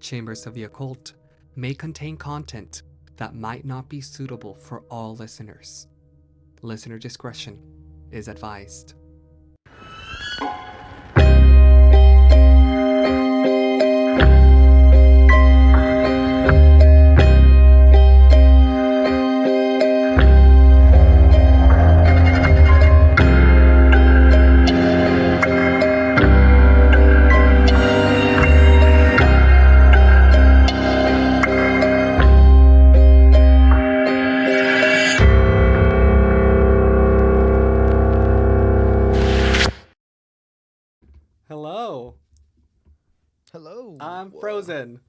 Chambers of the Occult may contain content that might not be suitable for all listeners. Listener discretion is advised. Hello. I'm Frozen.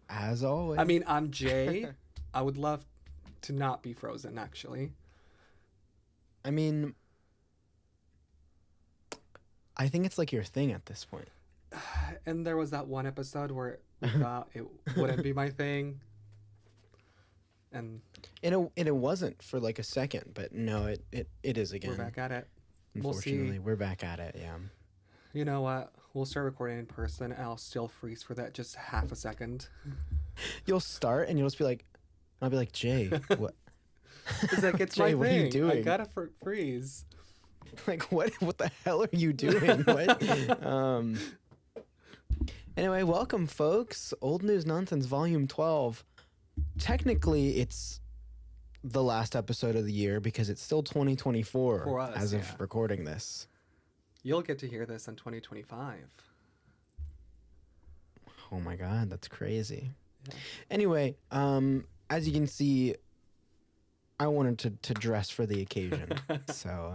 As always. I mean, I'm Jay. I would love to not be Frozen, actually. I mean, I think it's like your thing at this point. And there was that one episode where we thought it wouldn't be my thing. And it wasn't for like a second, but no, it is again. we're back at it. Unfortunately, we're back at it, yeah. You know what? We'll start recording in person, and I'll still freeze for that just half a second. You'll start, and you'll just be like, I'll be like, Jay, what? It's like, it's Jay, my thing. what are you doing? I gotta freeze. Like, what the hell are you doing? What? Anyway, welcome, folks. Old News Nonsense, Volume 12. Technically, it's the last episode of the year because it's still 2024 For us, as of yeah. recording this. You'll get to hear this in 2025. Oh my God, that's crazy. Yeah. Anyway, as you can see, I wanted to dress for the occasion. So,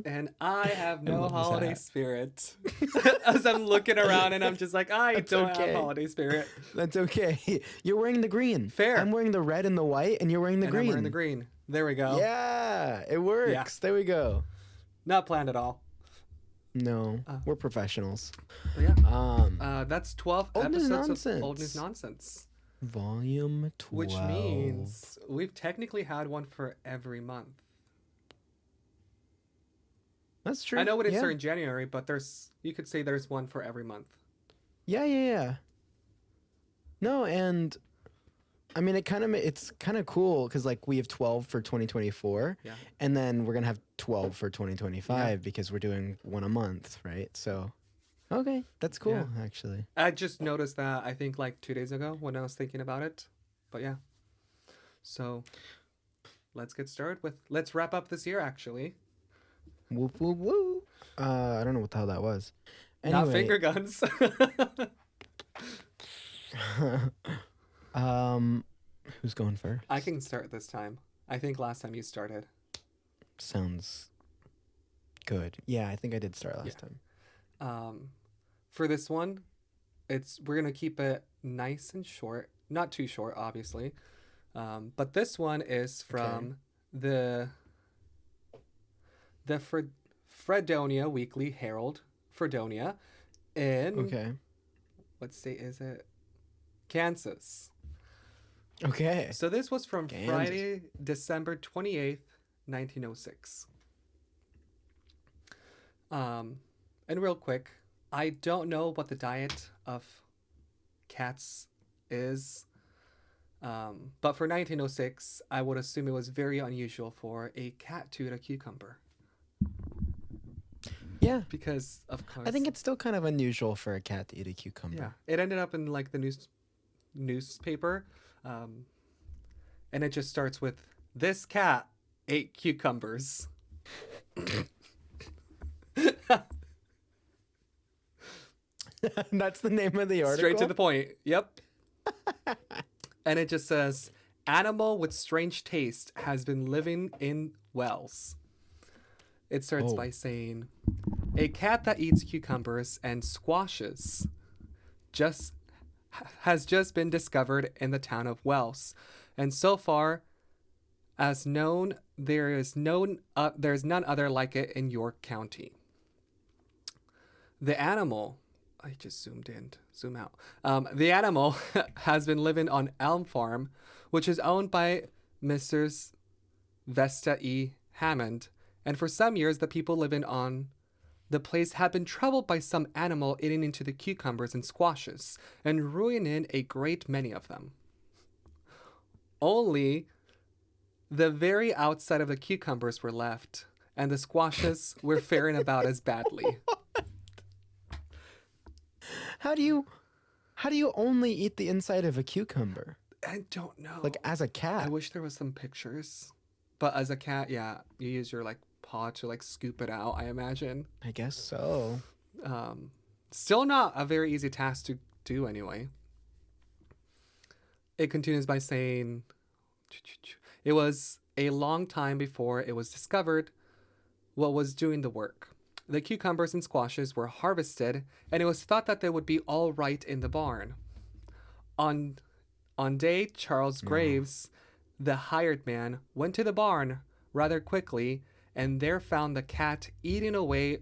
And I have no love this holiday hat. spirit. As I'm looking around and I'm just like, I That's don't okay. have holiday spirit. that's okay. You're wearing the green. Fair. I'm wearing the red and the white, and you're wearing the And green. I'm wearing the green. There we go. Yeah, it works. Yeah. There we go. Not planned at all. No, we're professionals. But yeah. That's 12 Old News episodes Nonsense. of Old News Nonsense. Volume 12. Which means we've technically had one for every month. That's true. I know it didn't yeah. start in January, but you could say there's one for every month. Yeah. No, and I mean it's kind of cool because like we have 12 for 2024, Yeah. and then we're gonna have 12 for 2025 Yeah. because we're doing one a month, right? So, okay, that's cool Yeah. actually. I just noticed that I think like 2 days ago when I was thinking about it. But yeah. So let's get started let's wrap up this year actually. Whoop whoop whoop. I don't know what the hell that was. Not Anyway, finger guns. who's going first? I can start this time. I think last time you started. Sounds good. Yeah, I think I did start last time. For this one, we're gonna keep it nice and short. Not too short, obviously. But this one is from the Fredonia Weekly Herald, Fredonia, in what state is it? Kansas. Okay. So this was from Kansas. Friday, December 28th, 1906. And real quick, I don't know what the diet of cats is. But for 1906, I would assume it was very unusual for a cat to eat a cucumber. Yeah. Because, of course. I think it's still kind of unusual for a cat to eat a cucumber. Yeah. It ended up in like the newspaper. And it just starts with, "This cat ate cucumbers." That's the name of the article? Straight to the point. Yep. And it just says, "Animal with strange taste has been living in wells." It starts by saying, "A cat that eats cucumbers and squashes has just been discovered in the town of Wells, and so far as known, there's none other like it in York County. The animal," I just zoom out. "The animal has been living on Elm Farm, which is owned by Messrs. Vesta E. Hammond, and for some years the people living on The place had been troubled by some animal eating into the cucumbers and squashes and ruining a great many of them. Only the very outside of the cucumbers were left, and the squashes were faring about as badly. How do you only eat the inside of a cucumber? I don't know. Like as a cat? I wish there was some pictures. But as a cat, yeah, you use your like paw to like scoop it out, I imagine. I guess so. Still not a very easy task to do anyway. It continues by saying, it was a long time before it was discovered what was doing the work. The cucumbers and squashes were harvested, and it was thought that they would be all right in the barn. On day, Charles Graves, the hired man, went to the barn rather quickly and there found the cat eating away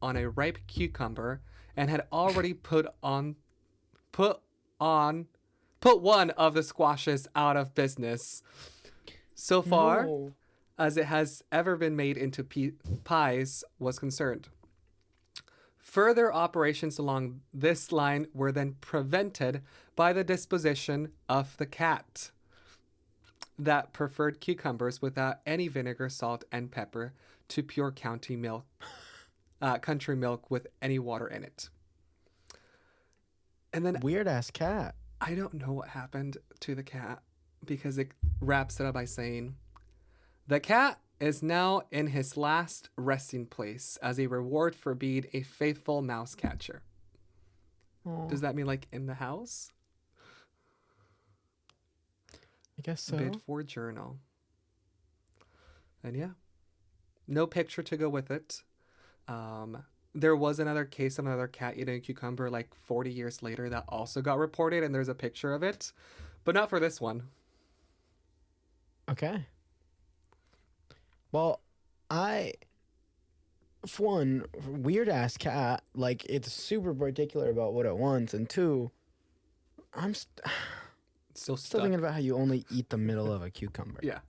on a ripe cucumber and had already put one of the squashes out of business. So far as it has ever been made into pies was concerned. Further operations along this line were then prevented by the disposition of the cat that preferred cucumbers without any vinegar, salt, and pepper to pure country milk with any water in it. And then weird ass cat. I don't know what happened to the cat because it wraps it up by saying, the cat is now in his last resting place as a reward for being a faithful mouse catcher. Aww. Does that mean like in the house? I guess so. Bid for journal. And yeah, no picture to go with it. There was another case of another cat eating a cucumber like 40 years later that also got reported, and there's a picture of it, but not for this one. Okay. Well, for one, weird ass cat, like it's super particular about what it wants, and two, I'm Still thinking about how you only eat the middle of a cucumber. Yeah.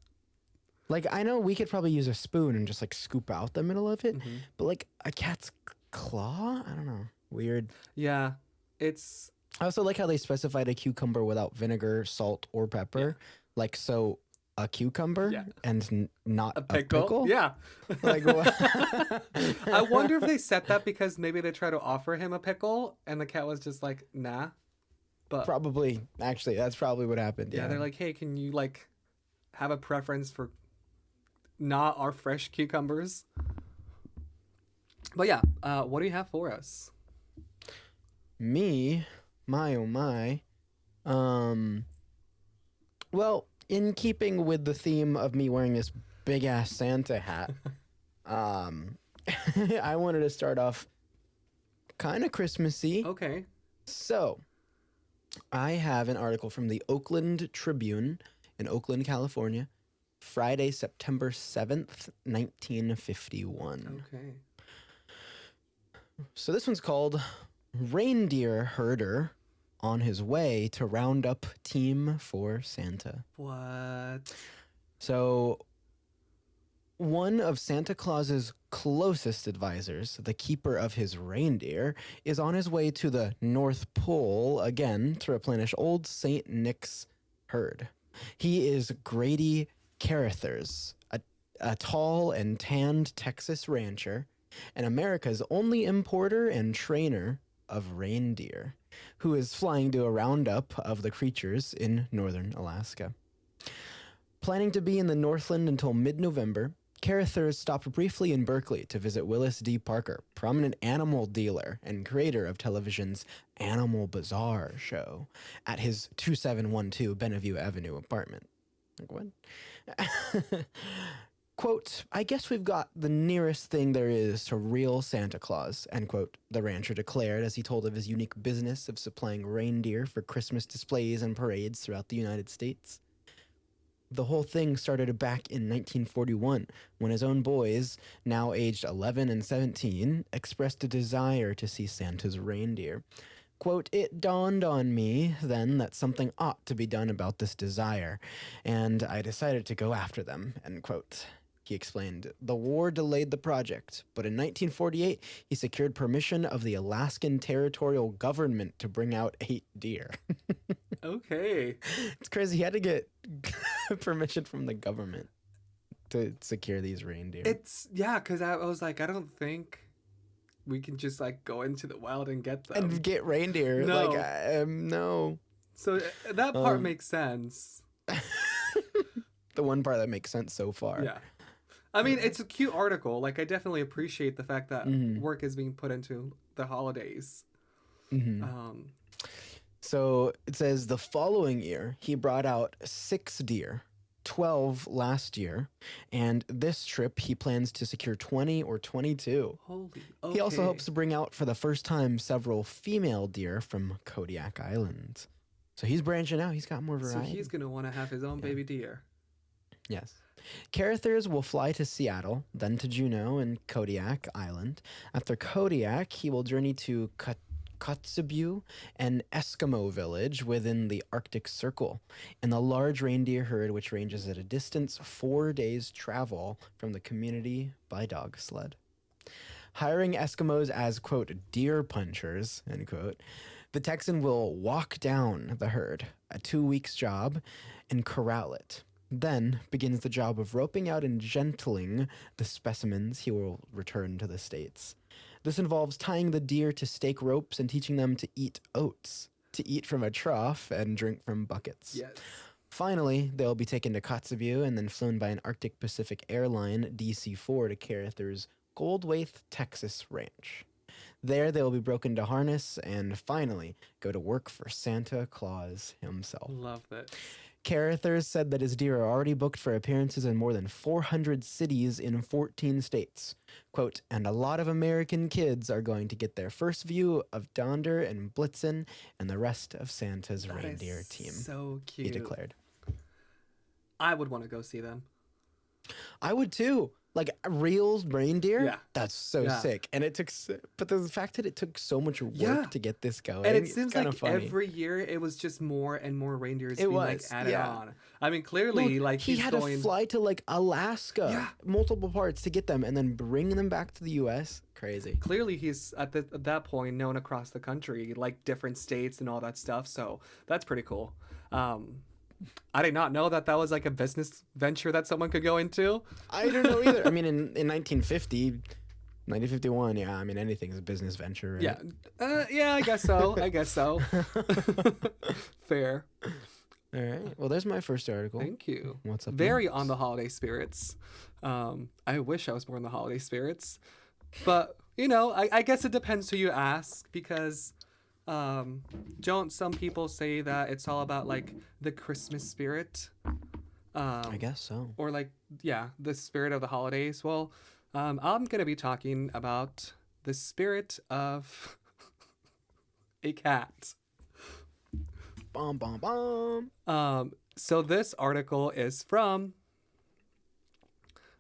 Like, I know we could probably use a spoon and just like scoop out the middle of it, but like a cat's claw? I don't know. Weird. Yeah. It's... I also like how they specified a cucumber without vinegar, salt, or pepper. Yeah. Like, so a cucumber and not a pickle? Yeah. Like, what? I wonder if they said that because maybe they tried to offer him a pickle and the cat was just like, nah. But probably. Actually, that's probably what happened. Yeah, they're like, hey, can you like have a preference for not our fresh cucumbers? But yeah, what do you have for us? Me? My oh my. Well, in keeping with the theme of me wearing this big ass Santa hat, I wanted to start off kind of Christmassy. Okay. So, I have an article from the Oakland Tribune in Oakland, California, Friday, September 7th, 1951. Okay. So this one's called Reindeer Herder on his way to round up team for Santa. What? So one of Santa Claus's closest advisors, the keeper of his reindeer, is on his way to the North Pole again to replenish old St. Nick's herd. He is Grady Carothers, a tall and tanned Texas rancher and America's only importer and trainer of reindeer, who is flying to a roundup of the creatures in northern Alaska. Planning to be in the Northland until mid-November, Carothers stopped briefly in Berkeley to visit Willis D. Parker, prominent animal dealer and creator of television's Animal Bazaar show, at his 2712 Bennevue Avenue apartment. Like, what? Quote, I guess we've got the nearest thing there is to real Santa Claus, end quote, the rancher declared as he told of his unique business of supplying reindeer for Christmas displays and parades throughout the United States. The whole thing started back in 1941 when his own boys, now aged 11 and 17, expressed a desire to see Santa's reindeer. Quote, it dawned on me then that something ought to be done about this desire, and I decided to go after them, end quote. He explained, the war delayed the project, but in 1948, he secured permission of the Alaskan territorial government to bring out 8 deer. Okay. It's crazy. He had to get permission from the government to secure these reindeer. Yeah, because I was like, I don't think we can just like go into the wild and get them. And get reindeer. No. Like, no. So that part makes sense. The one part that makes sense so far. Yeah. I mean, it's a cute article. Like, I definitely appreciate the fact that work is being put into the holidays. So it says the following year, he brought out 6 deer, 12 last year, and this trip he plans to secure 20 or 22. Holy, okay. He also hopes to bring out for the first time several female deer from Kodiak Island. So he's branching out. He's got more variety. So he's going to want to have his own baby deer. Yes. Carothers will fly to Seattle, then to Juneau and Kodiak Island. After Kodiak, he will journey to Kotzebue, an Eskimo village within the Arctic Circle, in the large reindeer herd which ranges at a distance 4 days' travel from the community by dog sled. Hiring Eskimos as, quote, deer punchers, end quote, the Texan will walk down the herd, a 2 weeks job, and corral it. Then begins the job of roping out and gentling the specimens he will return to the States. This involves tying the deer to stake ropes and teaching them to eat oats, to eat from a trough and drink from buckets. Yes. Finally, they'll be taken to Kotzebue and then flown by an Arctic Pacific airline DC-4 to Carothers' Goldwaith, Texas ranch. There, they will be broken to harness and finally go to work for Santa Claus himself. Love that. Carothers said that his deer are already booked for appearances in more than 400 cities in 14 states. Quote, and a lot of American kids are going to get their first view of Donder and Blitzen and the rest of Santa's reindeer team. So cute. He declared. I would want to go see them. I would too. Like real reindeer? Yeah. That's so sick. And it took, but the fact that it took so much work to get this going. And it seems kind like of funny. every year it was just more and more reindeers being was, like added yeah. on. I mean, clearly, Look, like he had to fly to like Alaska, multiple parts to get them and then bring them back to the U.S. Crazy. Clearly, he's at that point known across the country, like different states and all that stuff. So that's pretty cool. I did not know that was like a business venture that someone could go into. I don't know either. I mean, in 1951, yeah, I mean, anything's a business venture, right? Yeah, I guess so. Fair. All right. Well, there's my first article. Thank you. What's up? Very on the holiday spirits. I wish I was more in the holiday spirits. But, you know, I guess it depends who you ask because... don't some people say that it's all about like the Christmas spirit? I guess so. Or like, yeah, the spirit of the holidays. Well, I'm going to be talking about the spirit of a cat. Bom, bom, bom. So this article is from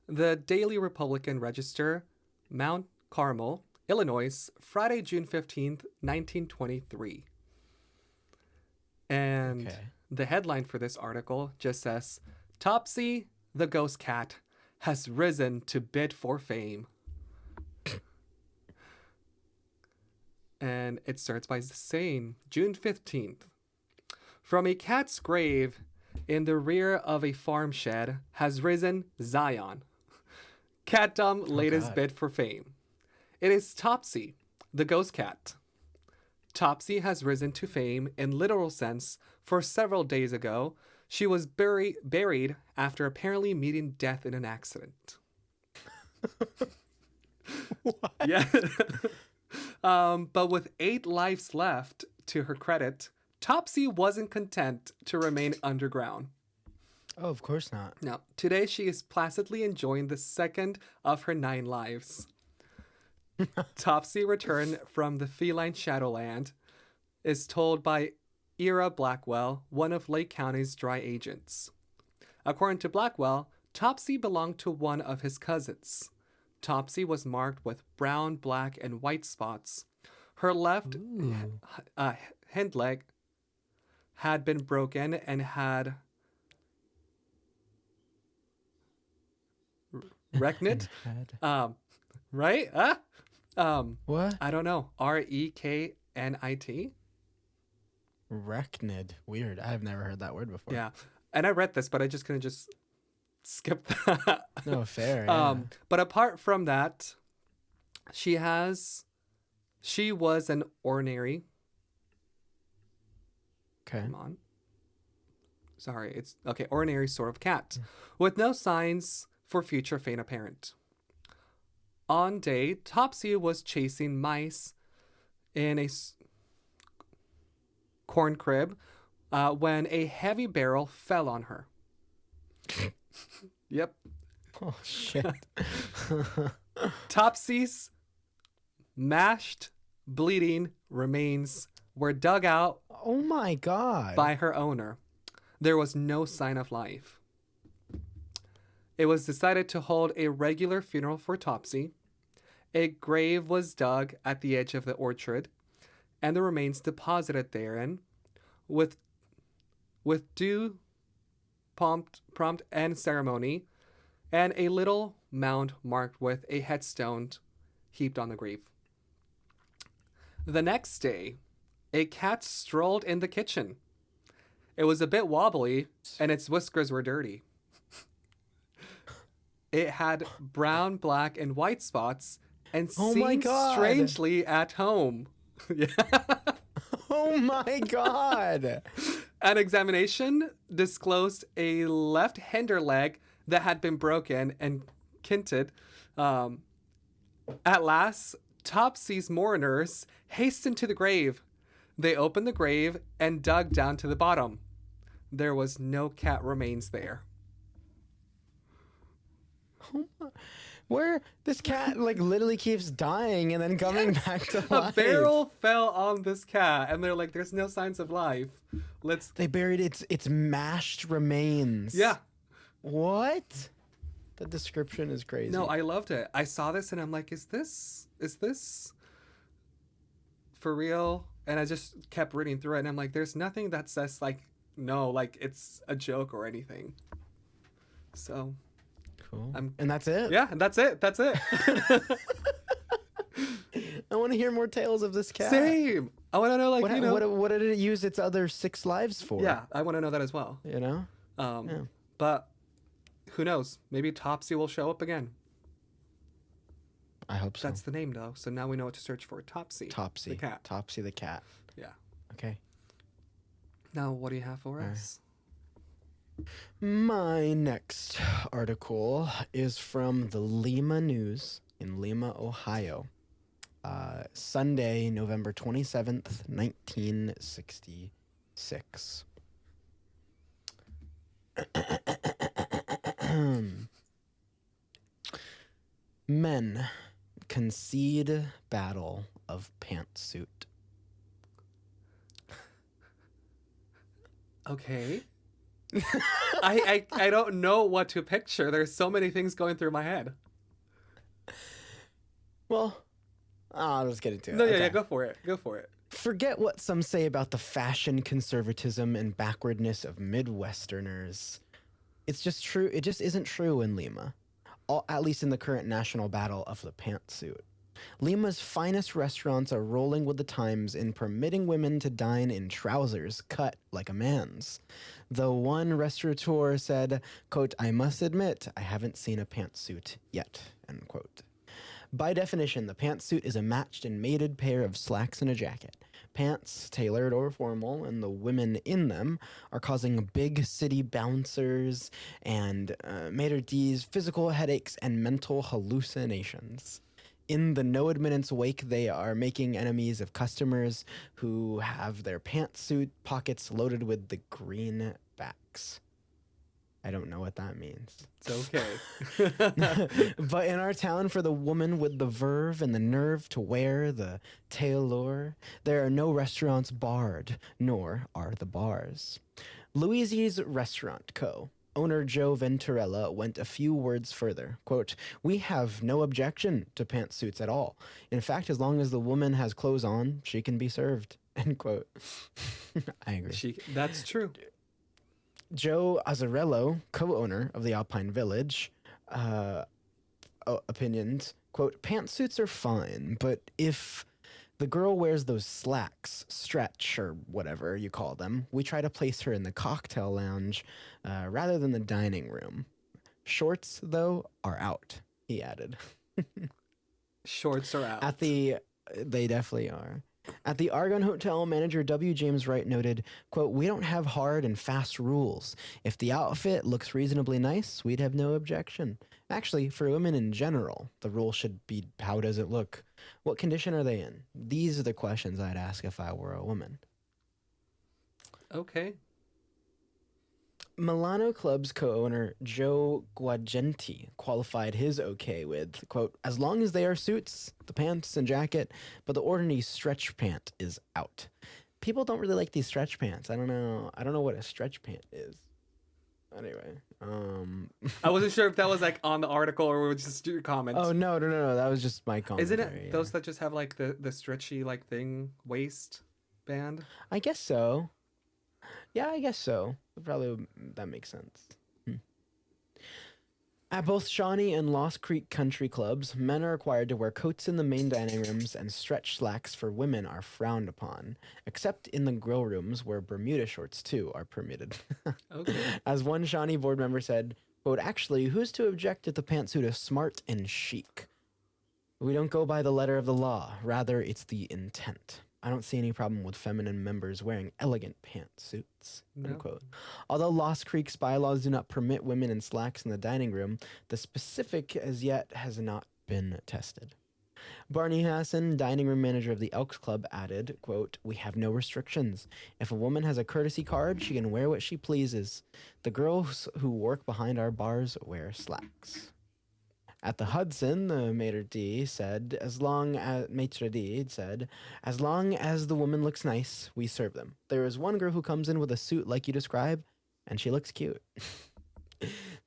the Daily Republican Register, Mount Carmel, Illinois, Friday, June 15th, 1923. And the headline for this article just says, Topsy the Ghost Cat has risen to bid for fame. And it starts by saying, June 15th. From a cat's grave in the rear of a farm shed has risen Zion. Catdom latest bid for fame. It is Topsy, the ghost cat. Topsy has risen to fame in literal sense, for several days ago, she was buried after apparently meeting death in an accident. What? Yeah. But with 8 lives left, to her credit, Topsy wasn't content to remain underground. Oh, of course not. Now, today she is placidly enjoying the second of her 9 lives. Topsy returned from the feline Shadowland, is told by Ira Blackwell, one of Lake County's dry agents. According to Blackwell, Topsy belonged to one of his cousins. Topsy was marked with brown, black, and white spots. Her left hind leg had been broken and had Reknit. Head. Right? What? I don't know. Reknit. Recnid. Weird. I've never heard that word before. Yeah. And I read this, but I just couldn't just skip that. No, fair. Yeah. But apart from that, she was an ordinary. Okay. Come on. Sorry, it's okay. Ordinary sort of cat, with no signs for future fate apparent. On day, Topsy was chasing mice in a corn crib when a heavy barrel fell on her. Yep. Oh shit. Topsy's mashed, bleeding remains were dug out Oh my god. by her owner. There was no sign of life. It was decided to hold a regular funeral for Topsy. A grave was dug at the edge of the orchard, and the remains deposited therein, with due prompt and ceremony, and a little mound marked with a headstone heaped on the grave. The next day, a cat strolled in the kitchen. It was a bit wobbly, and its whiskers were dirty. It had brown, black, and white spots, and Oh my seemed God. strangely at home. Yeah. Oh my god. An examination disclosed a left hinder leg that had been broken and kinted. At last, Topsy's mourners hastened to the grave. They opened the grave and dug down to the bottom. There was no cat remains there. Where this cat like literally keeps dying and then coming back to life. A barrel fell on this cat, and they're like, "There's no signs of life. Let's." They buried its mashed remains. Yeah. What? The description is crazy. No, I loved it. I saw this and I'm like, "Is this for real?" And I just kept reading through it, and I'm like, "There's nothing that says like no, like it's a joke or anything." So. Cool. And that's it? Yeah, and that's it. That's it. I want to hear more tales of this cat. Same. I want to know, like, what did it use its other 6 lives for? Yeah, I want to know that as well. You know? Yeah. But who knows? Maybe Topsy will show up again. I hope so. That's the name, though. So now we know what to search for. Topsy. Topsy. The cat. Topsy the cat. Yeah. Okay. Now, what do you have for us? My next article is from the Lima News in Lima, Ohio. Sunday, November 27th, 1966. Men concede battle of pantsuit. Okay. I don't know what to picture. There's so many things going through my head. Well, I'll just get into it. No, yeah, Okay. yeah, go for it. Go for it. Forget what some say about the fashion conservatism and backwardness of Midwesterners. It's just true. It just isn't true in Lima, at least in the current national battle of the pantsuit. Lima's finest restaurants are rolling with the times in permitting women to dine in trousers cut like a man's. Though one restaurateur said, quote, "I must admit, I haven't seen a pantsuit yet," end quote. By definition, the pantsuit is a matched and mated pair of slacks and a jacket. Pants, tailored or formal, and the women in them are causing big city bouncers and maitre d's, physical headaches, and mental hallucinations. In the no admittance wake, they are making enemies of customers who have their pantsuit pockets loaded with the greenbacks. I don't know what that means. It's okay. But in our town, for the woman with the verve and the nerve to wear the tailor, there are no restaurants barred, nor are the bars. Louise's Restaurant Co. Owner Joe Venturella went a few words further. Quote, "We have no objection to pantsuits at all. In fact, as long as the woman has clothes on, she can be served." End quote. I agree. That's true. Joe Azzarello, co-owner of the Alpine Village, opinions. Quote, pantsuits are fine, but if the girl wears those slacks, stretch, or whatever you call them, we try to place her in the cocktail lounge rather than the dining room. Shorts, though, are out, he added. Shorts are out. They definitely are. At the Argonne Hotel, manager W. James Wright noted, quote, we don't have hard and fast rules. If the outfit looks reasonably nice, we'd have no objection. Actually, for women in general, the rule should be, how does it look? What condition are they in? These are the questions I'd ask if I were a woman. Okay. Milano Club's co-owner Joe Guagenti qualified his okay with, quote, as long as they are suits, the pants and jacket, but the ordinary stretch pant is out. People don't really like these stretch pants. I don't know what a stretch pant is. Anyway, I wasn't sure if that was like on the article or was just your comment. Oh, no. That was just my comment. Isn't it those that just have like the stretchy like thing waist band? I guess so. Yeah, I guess so. Probably that makes sense. At both Shawnee and Lost Creek country clubs, men are required to wear coats in the main dining rooms and stretch slacks for women are frowned upon, except in the grill rooms where Bermuda shorts too are permitted. Okay. As one Shawnee board member said, quote, actually, who's to object if the pantsuit is smart and chic? We don't go by the letter of the law. Rather, it's the intent. I don't see any problem with feminine members wearing elegant pantsuits, unquote. Although Lost Creek's bylaws do not permit women in slacks in the dining room, the specific as yet has not been tested. Barney Hassan, dining room manager of the Elks Club, added, quote, we have no restrictions. If a woman has a courtesy card, she can wear what she pleases. The girls who work behind our bars wear slacks. At the Hudson, the maitre d' said, as long as the woman looks nice, we serve them. There is one girl who comes in with a suit like you describe, and she looks cute.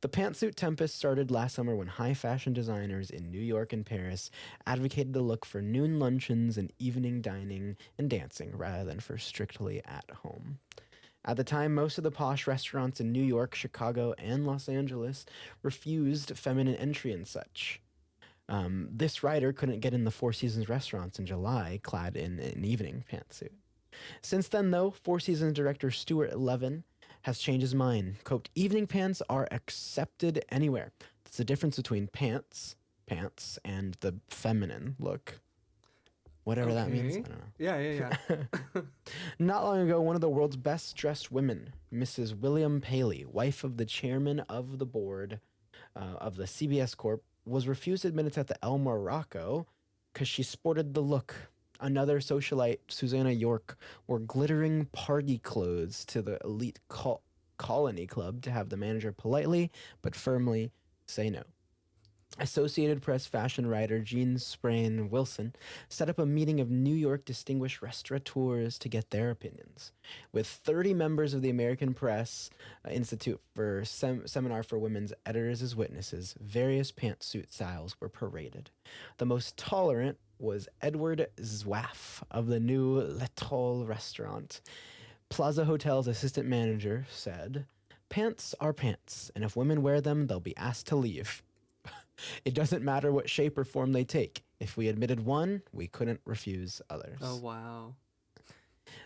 The pantsuit tempest started last summer when high fashion designers in New York and Paris advocated the look for noon luncheons and evening dining and dancing rather than for strictly at home. At the time, most of the posh restaurants in New York, Chicago, and Los Angeles refused feminine entry and such. This writer couldn't get in the Four Seasons restaurants in July, clad in an evening pantsuit. Since then, though, Four Seasons director Stuart Levin has changed his mind. Quote, evening pants are accepted anywhere. There's a difference between pants, and the feminine look. Whatever that means, I don't know. Yeah. Not long ago, one of the world's best dressed women, Mrs. William Paley, wife of the chairman of the board of the CBS Corp, was refused admittance at the El Morocco because she sported the look. Another socialite, Susanna York, wore glittering party clothes to the elite colony club to have the manager politely but firmly say no. Associated Press fashion writer Jean Sprain Wilson set up a meeting of New York distinguished restaurateurs to get their opinions. With 30 members of the American Press Institute for Seminar for Women's Editors as witnesses, various pantsuit styles were paraded. The most tolerant was Edward Zwaff of the new L'Etoile restaurant. Plaza Hotel's assistant manager said, pants are pants, and if women wear them, they'll be asked to leave. It doesn't matter what shape or form they take. If we admitted one, we couldn't refuse others. Oh, wow.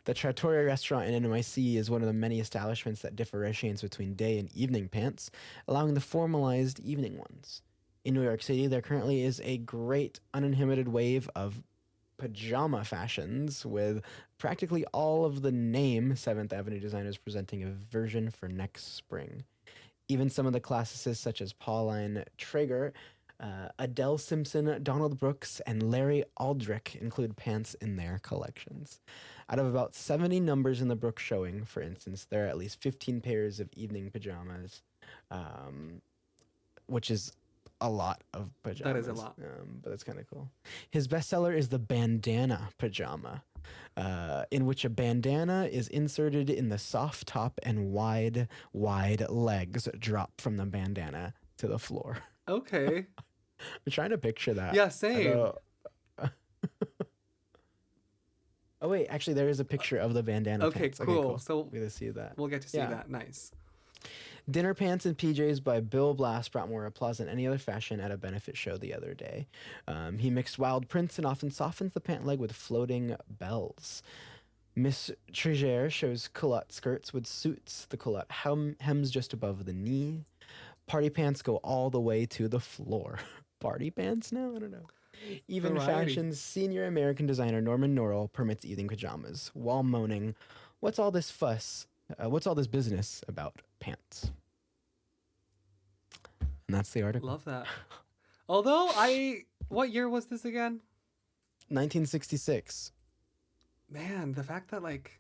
The Trattoria restaurant in NYC is one of the many establishments that differentiates between day and evening pants, allowing the formalized evening ones. In New York City, there currently is a great uninhibited wave of pajama fashions, with practically all of the name 7th Avenue designers presenting a version for next spring. Even some of the classicists such as Pauline Traeger, Adele Simpson, Donald Brooks, and Larry Aldrich include pants in their collections. Out of about 70 numbers in the Brooks showing, for instance, there are at least 15 pairs of evening pajamas, which is a lot of pajamas. That is a lot. But that's kind of cool. His bestseller is the bandana pajama, in which a bandana is inserted in the soft top and wide legs drop from the bandana to the floor. Okay. I'm trying to picture that. Yeah, same. Oh, wait, actually, there is a picture of the bandana Okay, pants. cool. Okay, cool. So we're going to see that. we'll get to see that. Nice. Dinner pants and PJs by Bill Blass brought more applause than any other fashion at a benefit show the other day. He mixed wild prints and often softens the pant leg with floating bells. Miss Trigere shows culotte skirts with suits. The culotte hems just above the knee. Party pants go all the way to the floor. Party pants now? I don't know. Even Variety. Fashion's senior American designer Norman Norrell permits evening pajamas while moaning, "What's all this fuss? What's all this business about pants?" And that's the article. Love that. Although what year was this again? 1966. Man, the fact that like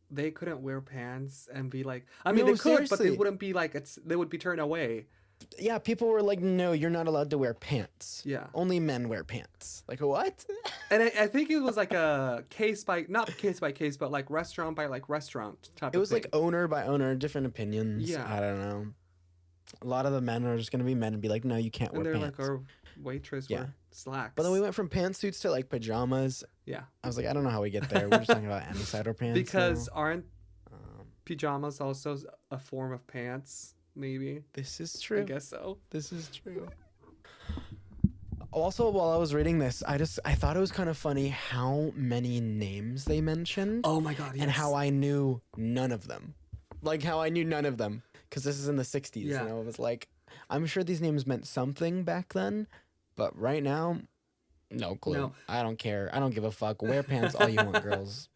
they couldn't wear pants and be like, I mean, No, they could, but they seriously. wouldn't be like they would be turned away. Yeah, people were like, "No, you're not allowed to wear pants. Yeah. Only men wear pants." Like, what? And I think it was like a not case by case, but like restaurant by like restaurant type It of was thing. like owner by owner, different opinions. Yeah. I don't know. A lot of the men are just going to be men and be like, "No, you can't and wear they're pants." like, our waitress Yeah. wore slacks. But then we went from pantsuits to like pajamas. Yeah. I was like, I don't know how we get there. We're just talking about insider pants. Because now. aren't pajamas also a form of pants? Maybe. This is true. I guess so. This is true. Also, while I was reading this, I thought it was kind of funny how many names they mentioned. Oh my god, yes. And how I knew none of them. Like how I knew none of them. Because this is in the 60s. Yeah. And I was like, I'm sure these names meant something back then. But right now, no clue. No. I don't care. I don't give a fuck. Wear pants all you want, girls.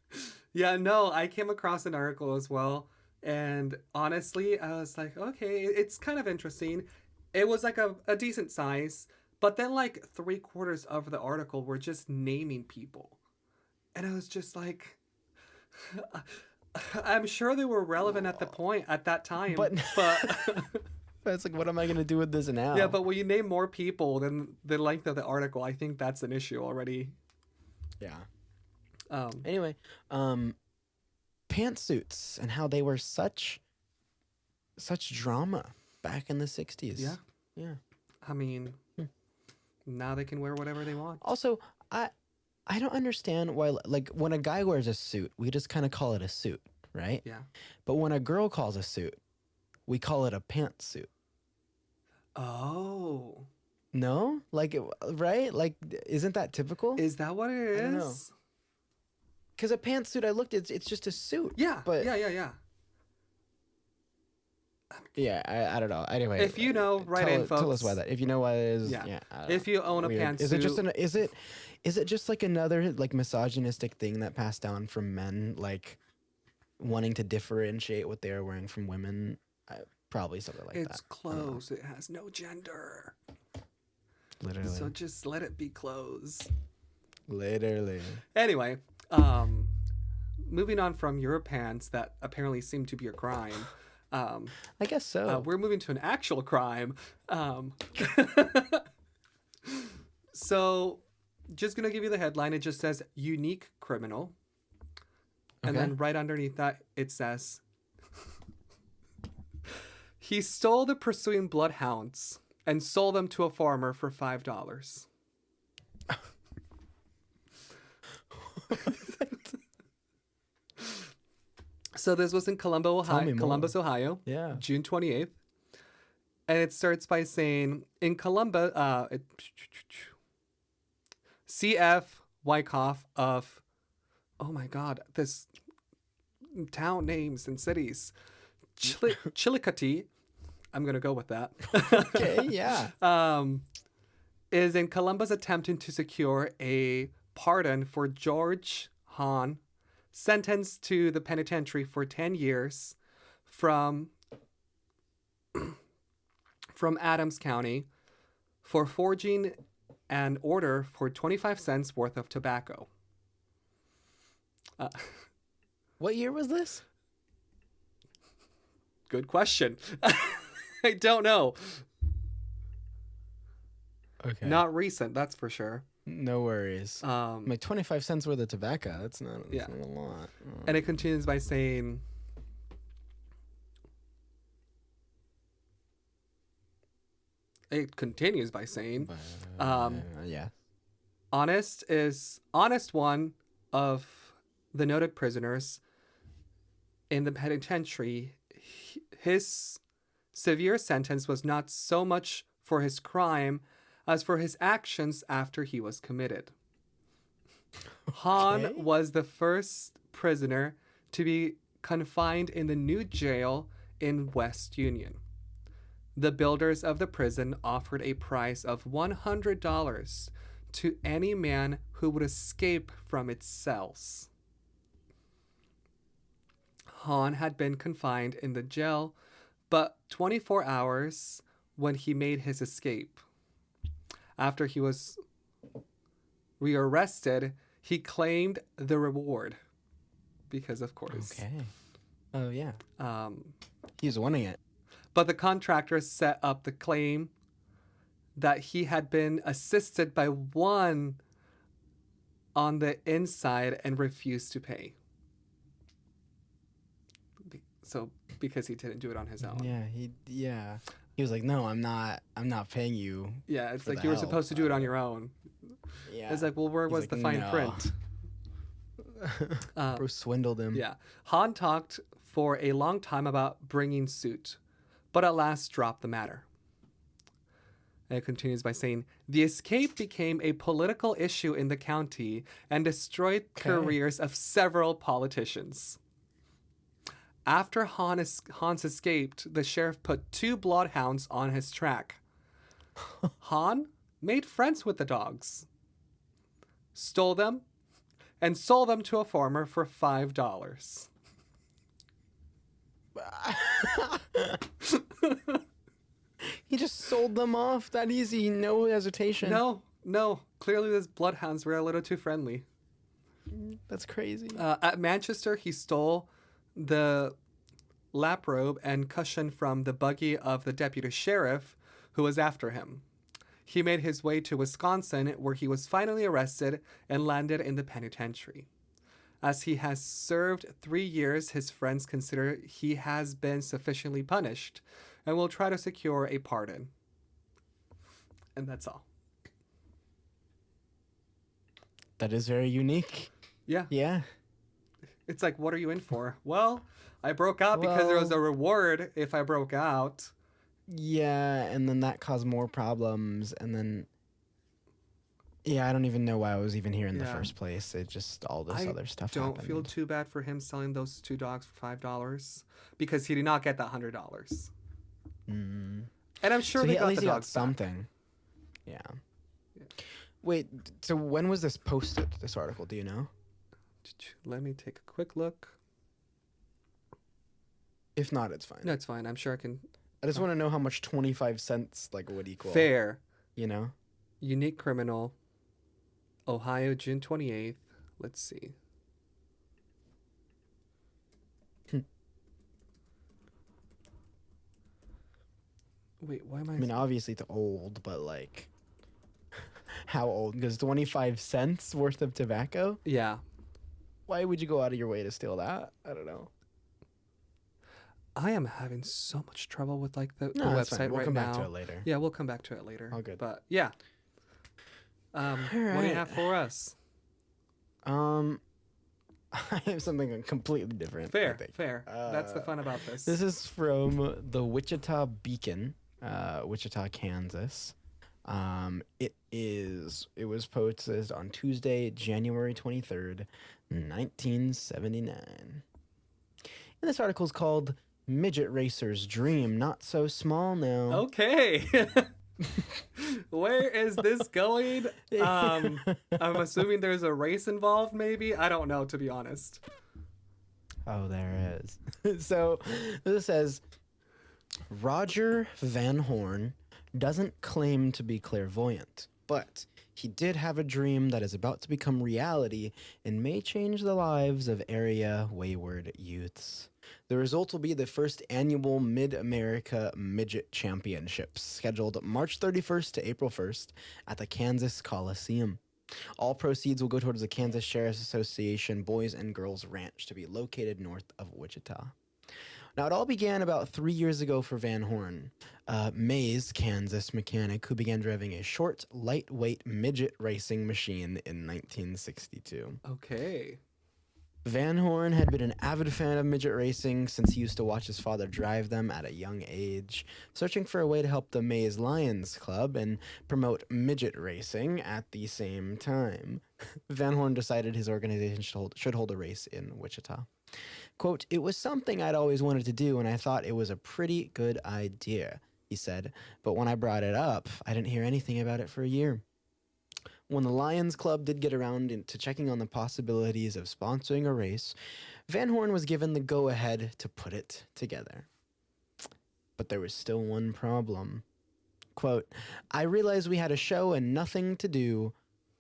Yeah, no, I came across an article as well. And honestly, I was like, okay, it's kind of interesting. It was like a decent size. But then like 3/4 of the article were just naming people. And I was just like, I'm sure they were relevant at that time. But- but It's like, what am I going to do with this now? yeah, but when you name more people than the length of the article, I think that's an issue already. Yeah. Anyway, pantsuits and how they were such drama back in the 60s. Yeah. Yeah. I mean, now they can wear whatever they want. Also, I don't understand why, like, when a guy wears a suit, we just kind of call it a suit, right? Yeah. But when a girl calls a suit, we call it a pantsuit. Oh. No? Like, right? Like, isn't that typical? Is that what it I don't know. is? Because a pantsuit, I looked, it's just a suit. Yeah. But Yeah. yeah, I don't know. Anyway, If you know, write in, folks. Tell us why that. If you know what it is, Yeah. I don't If know. you own a Weird. pantsuit, Is it just is it just like another like misogynistic thing that passed down from men, like wanting to differentiate what they are wearing from women? Probably something like that. it's clothes. It has no gender. Literally. So just let it be clothes. Literally. Anyway, moving on from your pants that apparently seem to be a crime. I guess so. We're moving to an actual crime. So, just gonna give you the headline. It just says "unique criminal," and Okay. then right underneath that it says, "He stole the pursuing bloodhounds and sold them to a farmer for $5." So this was in Columbus, Ohio. Yeah. June 28th. And it starts by saying, in Columbus, C.F. Wyckoff of, oh my God, this town names and cities. Chillicothe, I'm going to go with that. Okay, yeah. Is in Columbus attempting to secure a pardon for George Hahn, sentenced to the penitentiary for 10 years from Adams County for forging an order for 25 cents worth of tobacco. What year was this? Good question. I don't know. Okay. Not recent, that's for sure. No worries. Like 25 cents worth of tobacco. That's not a lot. Oh. And it continues by saying, Yeah. honest one of the noted prisoners in the penitentiary. his severe sentence was not so much for his crime as for his actions after he was committed. Hahn was the first prisoner to be confined in the new jail in West Union. The builders of the prison offered a price of $100 to any man who would escape from its cells. Hahn had been confined in the jail but 24 hours when he made his escape. After he was rearrested, he claimed the reward. Because, of course. Okay. Oh, yeah. Um, He's wanting it. But the contractor set up the claim that he had been assisted by one on the inside and refused to pay. So because he didn't do it on his own. Yeah. He was like, "No, I'm not paying you." Yeah, it's like you were supposed to do it on your own. Yeah. It's like, well, where was like, the fine "No." print? Bro swindled him. Yeah. Hahn talked for a long time about bringing suit, but at last dropped the matter. And it continues by saying, the escape became a political issue in the county and destroyed careers of several politicians. After Hans escaped, the sheriff put 2 bloodhounds on his track. Hahn made friends with the dogs, stole them, and sold them to a farmer for $5. He just sold them off that easy, no hesitation. No. Clearly, those bloodhounds were a little too friendly. That's crazy. At Manchester, he stole the lap robe and cushion from the buggy of the deputy sheriff who was after him. He made his way to Wisconsin, where he was finally arrested and landed in the penitentiary. As he has served 3 years, his friends consider he has been sufficiently punished and will try to secure a pardon. And that's all. That is very unique. Yeah. Yeah. It's like, what are you in for? Well, I broke out because there was a reward if I broke out. Yeah, and then that caused more problems, and then... Yeah, I don't even know why I was even here in the first place. It just, all this other stuff happened. Don't feel too bad for him selling those 2 dogs for $5 because he did not get that $100. Mm. And I'm sure So they at got least the he dogs got something. Yeah. Wait, so when was this posted, this article? Do you know? Let me take a quick look. If not, it's fine. No, it's fine. I'm sure I can. I just want to know how much 25 cents would equal. Fair. You know? Unique criminal. Ohio, June 28th. Let's see. Wait, why am I... I mean, obviously it's old, but how old? Because 25 cents worth of tobacco? Yeah. Why would you go out of your way to steal that? I don't know. I am having so much trouble with the That's website fine. We'll right come now. back to it later. Yeah, we'll come back to it later. All good. But yeah. What do you have for us? I have something completely different. Fair. That's the fun about this. This is from the Wichita Beacon, Wichita, Kansas. It was posted on Tuesday, January 23rd, 1979. And this article is called Midget Racer's Dream Not So Small Now. Okay. Where is this going? I'm assuming there's a race involved, maybe? I don't know, to be honest. Oh, there is. So this says, Roger VanHorn doesn't claim to be clairvoyant, but he did have a dream that is about to become reality and may change the lives of area wayward youths. The result will be the first annual Mid-America Midget Championships, scheduled March 31st to April 1st at the Kansas Coliseum. All proceeds will go towards the Kansas Sheriff's Association Boys and Girls Ranch to be located north of Wichita. Now, it all began about 3 years ago for VanHorn, a Mays, Kansas mechanic who began driving a short, lightweight midget racing machine in 1962. Okay. VanHorn had been an avid fan of midget racing since he used to watch his father drive them at a young age. Searching for a way to help the Mays Lions Club and promote midget racing at the same time, VanHorn decided his organization should hold a race in Wichita. Quote, "It was something I'd always wanted to do, and I thought it was a pretty good idea," he said. "But when I brought it up, I didn't hear anything about it for a year." When the Lions Club did get around to checking on the possibilities of sponsoring a race, VanHorn was given the go-ahead to put it together. But there was still one problem. Quote, "I realized we had a show and nothing to do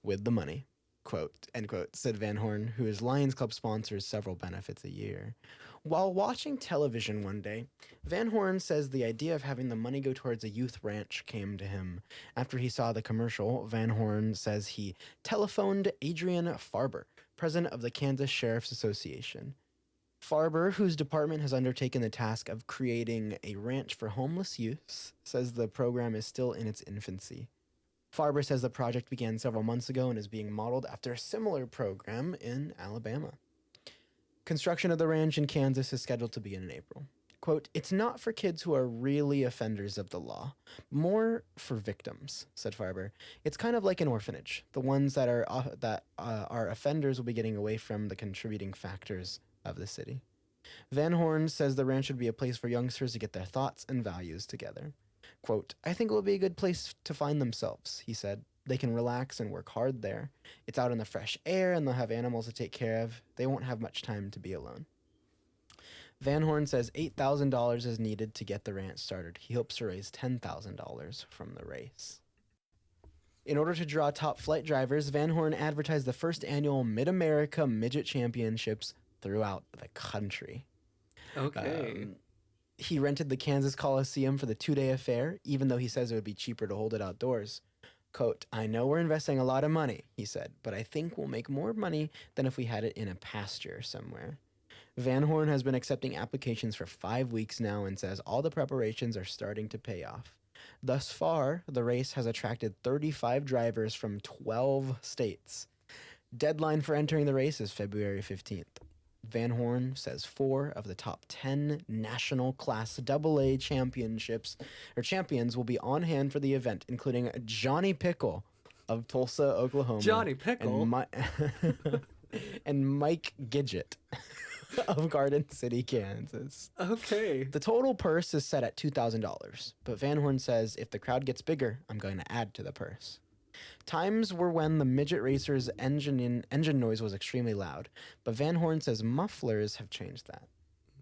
with the money," quote, end quote, said VanHorn, whose Lions Club sponsors several benefits a year. While watching television one day, VanHorn says the idea of having the money go towards a youth ranch came to him. After he saw the commercial, VanHorn says he telephoned Adrian Farber, president of the Kansas Sheriff's Association. Farber, whose department has undertaken the task of creating a ranch for homeless youths, says the program is still in its infancy. Farber says the project began several months ago and is being modeled after a similar program in Alabama. Construction of the ranch in Kansas is scheduled to begin in April. Quote, "It's not for kids who are really offenders of the law, more for victims," said Farber. "It's kind of like an orphanage. The ones that are offenders will be getting away from the contributing factors of the city." VanHorn says the ranch should be a place for youngsters to get their thoughts and values together. Quote, "I think it will be a good place to find themselves," he said. "They can relax and work hard there. It's out in the fresh air and they'll have animals to take care of. They won't have much time to be alone." VanHorn says $8,000 is needed to get the ranch started. He hopes to raise $10,000 from the race. In order to draw top flight drivers, VanHorn advertised the first annual Mid-America Midget Championships throughout the country. Okay. He rented the Kansas Coliseum for the 2-day affair, even though he says it would be cheaper to hold it outdoors. Quote, "I know we're investing a lot of money," he said, "but I think we'll make more money than if we had it in a pasture somewhere." VanHorn has been accepting applications for 5 weeks now and says all the preparations are starting to pay off. Thus far, the race has attracted 35 drivers from 12 states. Deadline for entering the race is February 15th. VanHorn says 4 of the top 10 national class AA champions will be on hand for the event, including Johnny Pickle of Tulsa, Oklahoma. Johnny Pickle? And Mike Gidget of Garden City, Kansas. Okay. The total purse is set at $2,000, but VanHorn says if the crowd gets bigger, I'm going to add to the purse. Times were when the midget racer's engine noise was extremely loud, but VanHorn says mufflers have changed that.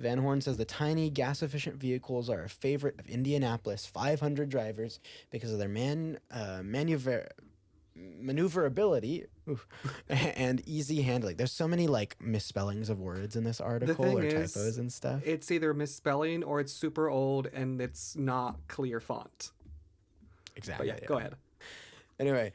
VanHorn says the tiny, gas-efficient vehicles are a favorite of Indianapolis 500 drivers because of their maneuverability and easy handling. There's so many misspellings of words in this article or typos and stuff. It's either misspelling or it's super old and it's not clear font. Exactly. But yeah, go ahead. Anyway,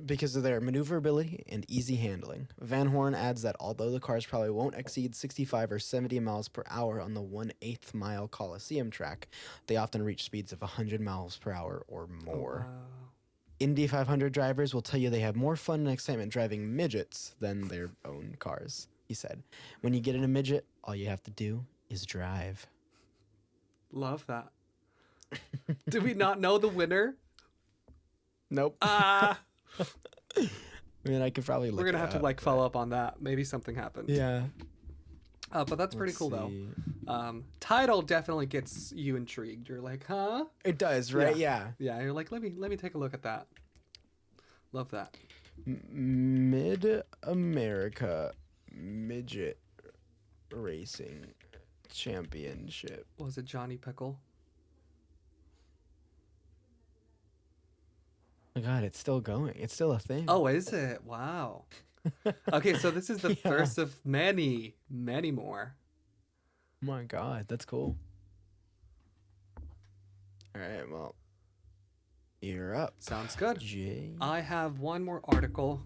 because of their maneuverability and easy handling, VanHorn adds that although the cars probably won't exceed 65 or 70 miles per hour on the 1/8 mile Coliseum track, they often reach speeds of 100 miles per hour or more. Oh, wow. Indy 500 drivers will tell you they have more fun and excitement driving midgets than their own cars, he said. When you get in a midget, all you have to do is drive. Love that. Did we not know the winner? Nope. I mean, I could probably look We're going to it have to up, follow up on that. Maybe something happened. Yeah. But that's pretty cool, see. though. Title definitely gets you intrigued. You're like, huh? It does, right? Yeah. Yeah, you're like, let me take a look at that. Love that. Mid-America Midget Racing Championship. Was it Johnny Pickle? Oh my God, it's still going. It's still a thing. Oh, is it? Wow. Okay, so this is the Yeah. first of many, many more. Oh my God, that's cool. All right, well, you're up. Sounds good. Jay. I have one more article,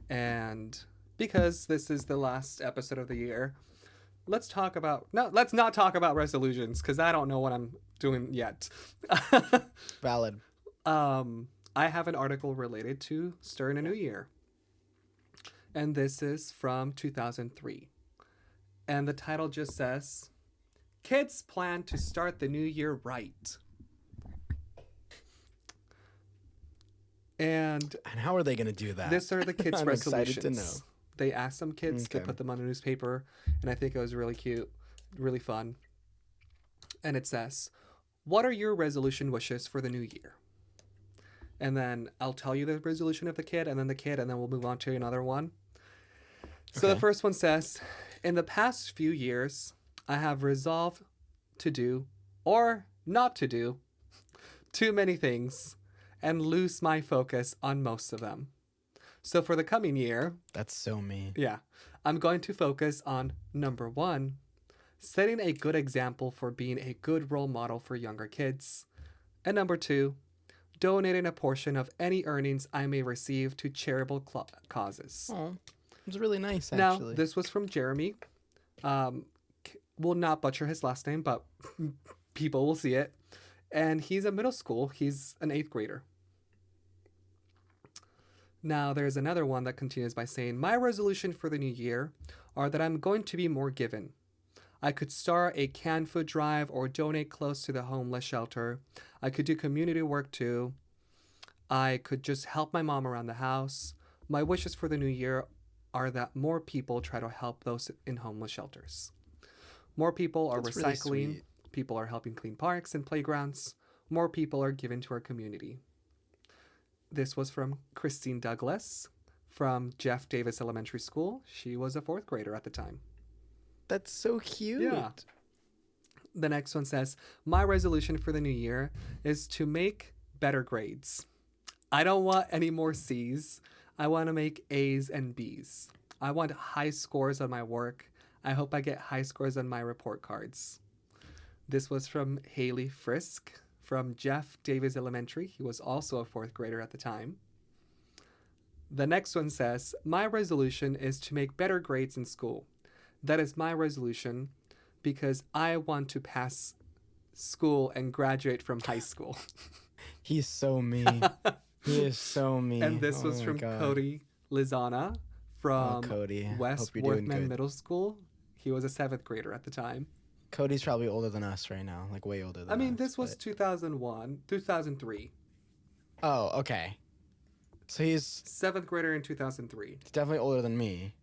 and because this is the last episode of the year, let's not talk about resolutions because I don't know what I'm doing yet. Valid. I have an article related to starting a new year. And this is from 2003. And the title just says, Kids plan to start the new year right. And how are they going to do that? these are the kids' I'm resolutions. excited to know. They asked some kids to Okay. put them on a newspaper, and I think it was really cute, really fun. And it says, what are your resolution wishes for the new year? And then I'll tell you the resolution of the kid, and then we'll move on to another one. So the Okay. first one says, in the past few years, I have resolved to do, or not to do, too many things and lose my focus on most of them. So for the coming year, That's so me. yeah, I'm going to focus on number 1, setting a good example for being a good role model for younger kids. And number 2, donating a portion of any earnings I may receive to charitable causes. Oh, it was really nice, Now, actually. this was from Jeremy. Will not butcher his last name, but people will see it. And he's in middle school. He's an 8th grader. Now, there's another one that continues by saying, my resolution for the new year are that I'm going to be more given. I could start a canned food drive or donate clothes to the homeless shelter. I could do community work too. I could just help my mom around the house. My wishes for the new year are that more people try to help those in homeless shelters. More people are That's really recycling. sweet. People are helping clean parks and playgrounds. More people are given to our community. This was from Christine Douglas from Jeff Davis Elementary School. She was a 4th grader at the time. That's so cute. Yeah. The next one says, my resolution for the new year is to make better grades. I don't want any more C's. I want to make A's and B's. I want high scores on my work. I hope I get high scores on my report cards. This was from Haley Frisk from Jeff Davis Elementary. He was also a 4th grader at the time. The next one says, my resolution is to make better grades in school. That is my resolution because I want to pass school and graduate from high school. He's so me. He is so me. And this Oh was my from God. Cody Lizana from Cody. West Hope you're doing Worthman good. Middle School. He was a 7th grader at the time. Cody's probably older than us right now, like way older than I mean, us, this was but- 2003. Oh, okay. So he's 7th grader in 2003. definitely older than me,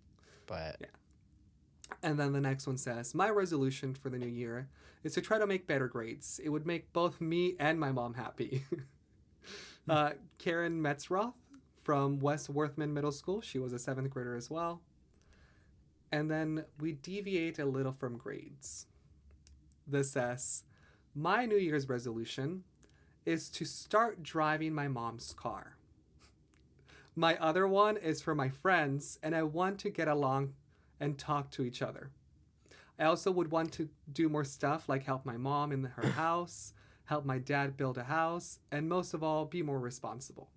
but Yeah. And then the next one says, my resolution for the new year is to try to make better grades. It would make both me and my mom happy. Karen Metzroth from West Worthman Middle School. She was a 7th grader as well. And then we deviate a little from grades. This says, my New Year's resolution is to start driving my mom's car. My other one is for my friends, and I want to get along and talk to each other. I also would want to do more stuff like help my mom in her house, help my dad build a house, and most of all, be more responsible.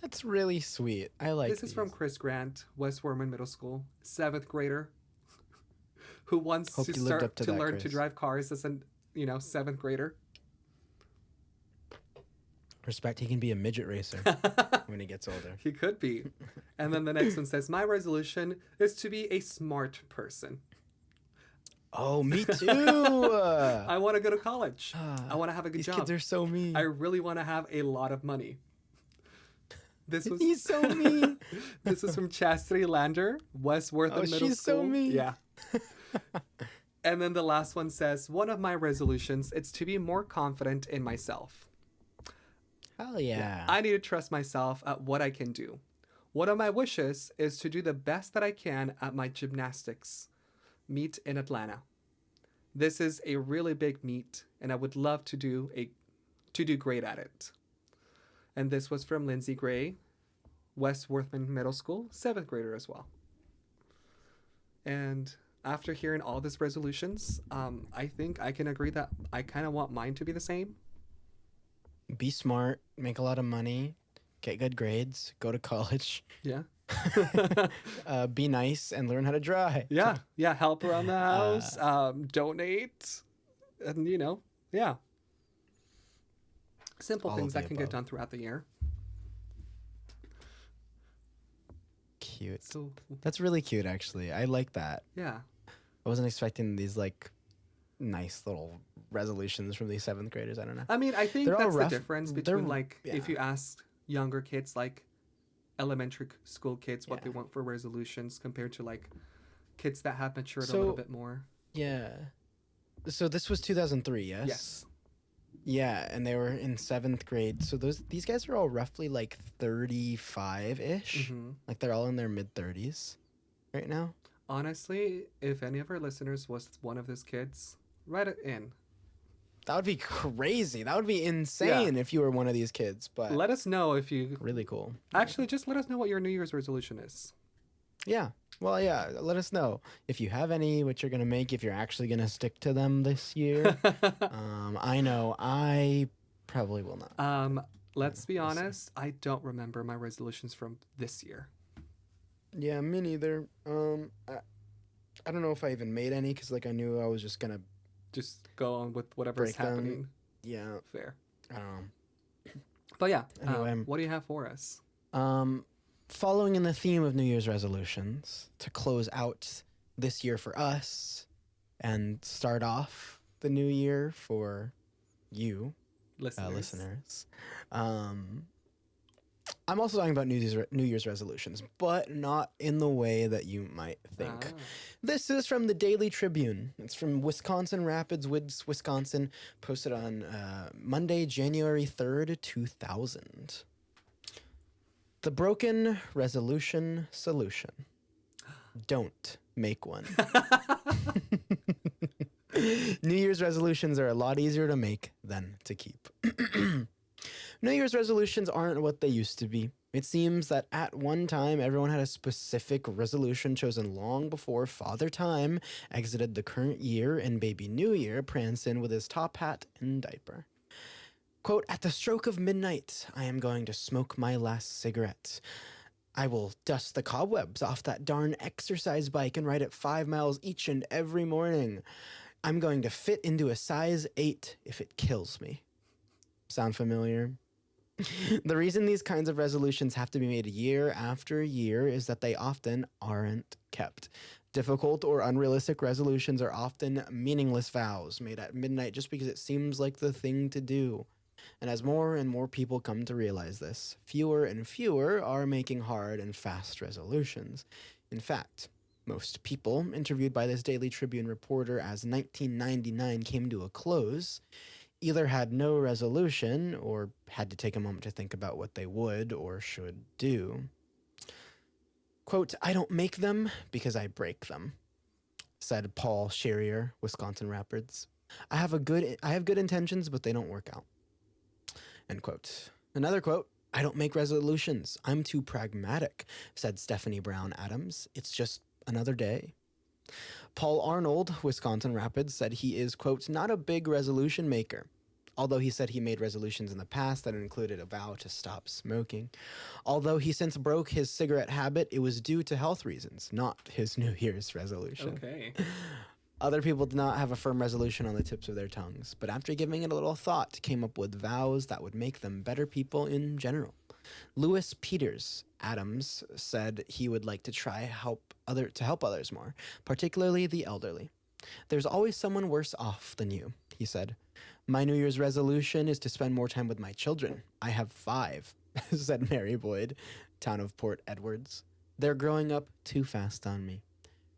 that's really sweet. I like This is from Chris Grant, West Worthman Middle School, 7th grader, who wants Hope to you lived start up to to that, learn to Chris. drive cars as an 7th grader. Respect, he can be a midget racer when he gets older. He could be. And then the next one says, my resolution is to be a smart person. Oh, me too. I want to go to college. I want to have a good These job. kids are so mean. I really want to have a lot of money. This was He's so mean. This is from Chastity Lander, West Wortham Middle she's School. so mean. Yeah. And then the last one says, one of my resolutions is to be more confident in myself. Hell yeah. I need to trust myself at what I can do. One of my wishes is to do the best that I can at my gymnastics meet in Atlanta. This is a really big meet, and I would love to do great at it. And this was from Lindsay Gray, West Worthman Middle School, 7th grader as well. And after hearing all these resolutions, I think I can agree that I kind of want mine to be the same. Be smart, make a lot of money, get good grades, go to college, Yeah. be nice, and learn how to drive. Yeah. Yeah. Help around the house, donate, and, yeah. Simple All things of the that can get above. done throughout the year. cute. So That's really cute, actually. I like that. yeah. I wasn't expecting these like nice little resolutions from these 7th graders. I don't know. I mean, I think They're all that's the rough. difference They're- between like if yeah. you ask younger kids, like elementary school kids, what Yeah. they want for resolutions compared to like kids that have matured a little bit more. Yeah. So this was 2003, yes? Yes. Yeah, and they were in 7th grade. So these guys are all roughly like 35-ish. Hmm. Like they're all in their mid-30s right now. Honestly, if any of our listeners was one of those kids, write it in. That would be crazy. That would be insane if you were one of these kids, but Let us know if you really cool. actually just let us know what your New Year's resolution is. Yeah. Well, yeah, let us know if you have any, what you're going to make, if you're actually going to stick to them this year. I know I probably will not. Let's be we'll see. honest, I don't remember my resolutions from this year. Yeah, me neither. I don't know if I even made any because like I knew I was just going to Just go on with whatever's break them. happening. Yeah, Fair. I don't know. But yeah, Anyway. what do you have for us? Following in the theme of New Year's resolutions to close out this year for us and start off the new year for you, listeners. I'm also talking about New Year's resolutions, but not in the way that you might think. Ah. This is from the Daily Tribune. It's from Wisconsin Rapids, Wisconsin, posted on Monday, January 3rd, 2000. The broken resolution solution. Don't make one. New Year's resolutions are a lot easier to make than to keep. New Year's resolutions aren't what they used to be. It seems that at one time, everyone had a specific resolution chosen long before Father Time exited the current year and Baby New Year pranced in with his top hat and diaper. Quote, at the stroke of midnight, I am going to smoke my last cigarette. I will dust the cobwebs off that darn exercise bike and ride it 5 miles each and every morning. I'm going to fit into a size 8 if it kills me. Sound familiar? The reason these kinds of resolutions have to be made year after year is that they often aren't kept. Difficult or unrealistic resolutions are often meaningless vows made at midnight just because it seems like the thing to do. And as more and more people come to realize this, fewer and fewer are making hard and fast resolutions. In fact, most people interviewed by this Daily Tribune reporter as 1999 came to a close either had no resolution or had to take a moment to think about what they would or should do. Quote, I don't make them because I break them, said Paul Sherrier, Wisconsin Rapids. I have good intentions, but they don't work out. End quote. Another quote, I don't make resolutions. I'm too pragmatic, said Stephanie Brown Adams. It's just another day. Paul Arnold, Wisconsin Rapids, said he is, quote, not a big resolution maker. Although he said he made resolutions in the past that included a vow to stop smoking. Although he since broke his cigarette habit, it was due to health reasons, not his New Year's resolution. Okay. Other people did not have a firm resolution on the tips of their tongues, but after giving it a little thought, came up with vows that would make them better people in general. Lewis Peters Adams said he would like to try help others more, particularly the elderly. There's always someone worse off than you, he said. My New Year's resolution is to spend more time with my children. I have 5, said Mary Boyd, town of Port Edwards. They're growing up too fast on me.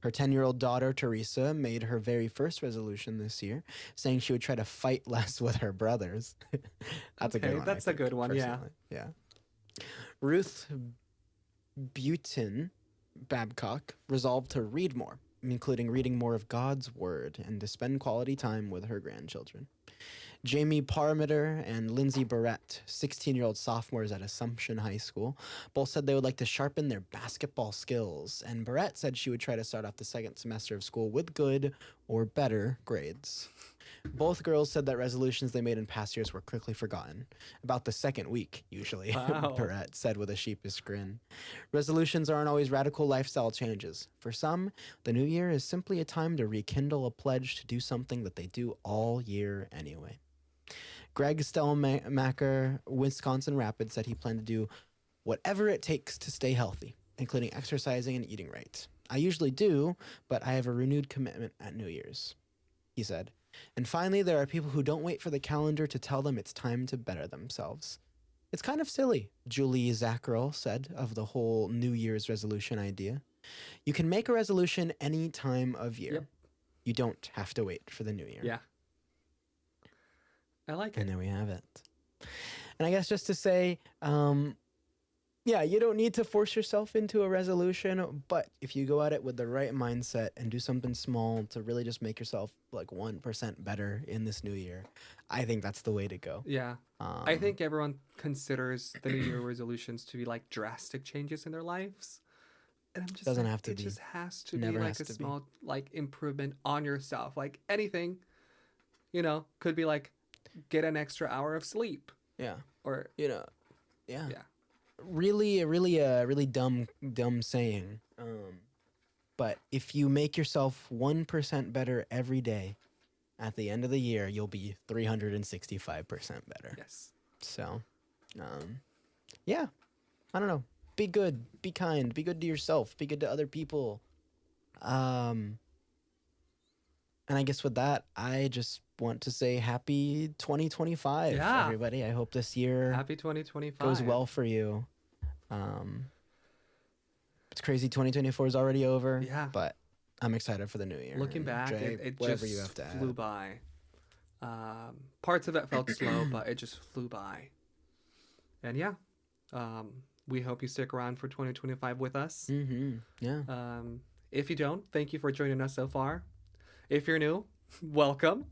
Her 10-year-old daughter, Teresa, made her very first resolution this year, saying she would try to fight less with her brothers. That's Okay, a good one. that's a good one, yeah. personally. Yeah. Ruth Butin Babcock resolved to read more, including reading more of God's Word and to spend quality time with her grandchildren. Jamie Parmiter and Lindsay Barrett, 16-year-old sophomores at Assumption High School, both said they would like to sharpen their basketball skills, and Barrett said she would try to start off the second semester of school with good or better grades. Both girls said that resolutions they made in past years were quickly forgotten. About the second week, usually, Wow. Barrett said with a sheepish grin. Resolutions aren't always radical lifestyle changes. For some, the new year is simply a time to rekindle a pledge to do something that they do all year anyway. Greg Stellmacher, Wisconsin Rapids, said he planned to do whatever it takes to stay healthy. including exercising and eating right. I usually do, but I have a renewed commitment at New Year's, he said. And finally, there are people who don't wait for the calendar to tell them it's time to better themselves. It's kind of silly, Julie Zackrell said of the whole New Year's resolution idea. You can make a resolution any time of year. Yep. You don't have to wait for the new year. Yeah. I like it. And there we have it. And I guess just to say, yeah, you don't need to force yourself into a resolution, but if you go at it with the right mindset and do something small to really just make yourself like 1% better in this new year, I think that's the way to go. Yeah. I think everyone considers the New Year resolutions to be like drastic changes in their lives. And I'm just Doesn't like, have to it be. just has to Never be like has a to be. small like improvement on yourself. Like anything, could be like get an extra hour of sleep. Yeah. Or Yeah. yeah. Really dumb saying. But if you make yourself 1% better every day, at the end of the year, you'll be 365% better. Yes. So, yeah, I don't know. Be good, be kind, be good to yourself, be good to other people. And I guess with that, I just want to say happy 2025, Yeah. everybody. I hope this year Happy 2025. goes well for you. It's crazy 2024 is already over. Yeah. But I'm excited for the new year. Looking back, Jay, it whatever just you have to flew add. by. Parts of it felt slow, but it just flew by. And yeah, we hope you stick around for 2025 with us. Mm-hmm. Yeah. If you don't, thank you for joining us so far. If you're new, welcome.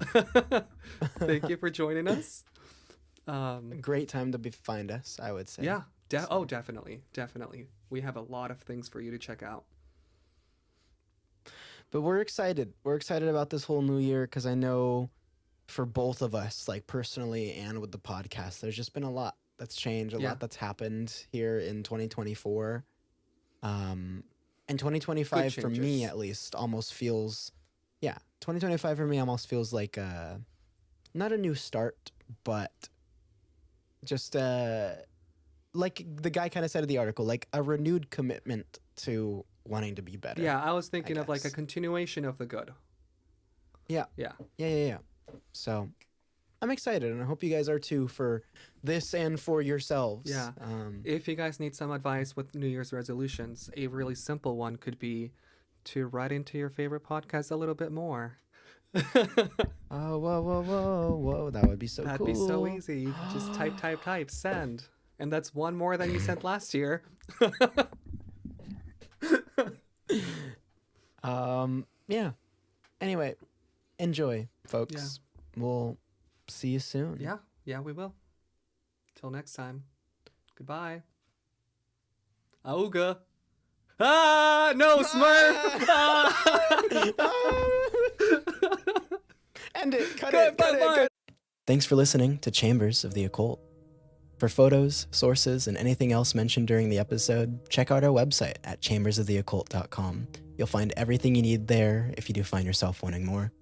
Thank you for joining us. Great time to find us, I would say. Yeah. Oh, definitely. We have a lot of things for you to check out. But we're excited. We're excited about this whole new year because I know for both of us, like personally and with the podcast, there's just been a lot that's changed, a lot that's happened here in 2024. And 2025 for me at least almost feels, 2025 for me almost feels like not a new start, but just like the guy kind of said in the article, like a renewed commitment to wanting to be better. Yeah, I was thinking of like a guess. continuation of the good. Yeah. So I'm excited, and I hope you guys are too for this and for yourselves. Yeah. If you guys need some advice with New Year's resolutions, a really simple one could be to write into your favorite podcast a little bit more. Oh, whoa. That would be so That'd cool. be so easy. Just type, send. And that's one more than you sent last year. Yeah. Anyway, enjoy, folks. We'll see you soon. Yeah, we will. Till next time. Goodbye. Auga. Ah, no, Smurf. End it. Cut it. Thanks for listening to Chambers of the Occult. For photos, sources, and anything else mentioned during the episode, check out our website at chambersoftheoccult.com. You'll find everything you need there if you do find yourself wanting more.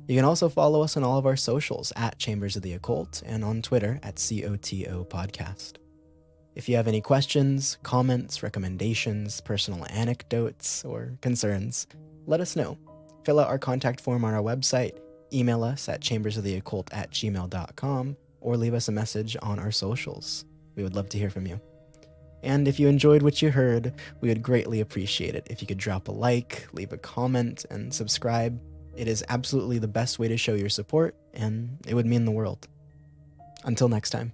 You can also follow us on all of our socials at Chambers of the Occult and on Twitter at COTO Podcast. If you have any questions, comments, recommendations, personal anecdotes, or concerns, let us know. Fill out our contact form on our website, email us at chambersoftheoccult@gmail.com, or leave us a message on our socials. We would love to hear from you. And if you enjoyed what you heard, we would greatly appreciate it if you could drop a like, leave a comment, and subscribe. It is absolutely the best way to show your support, and it would mean the world. Until next time.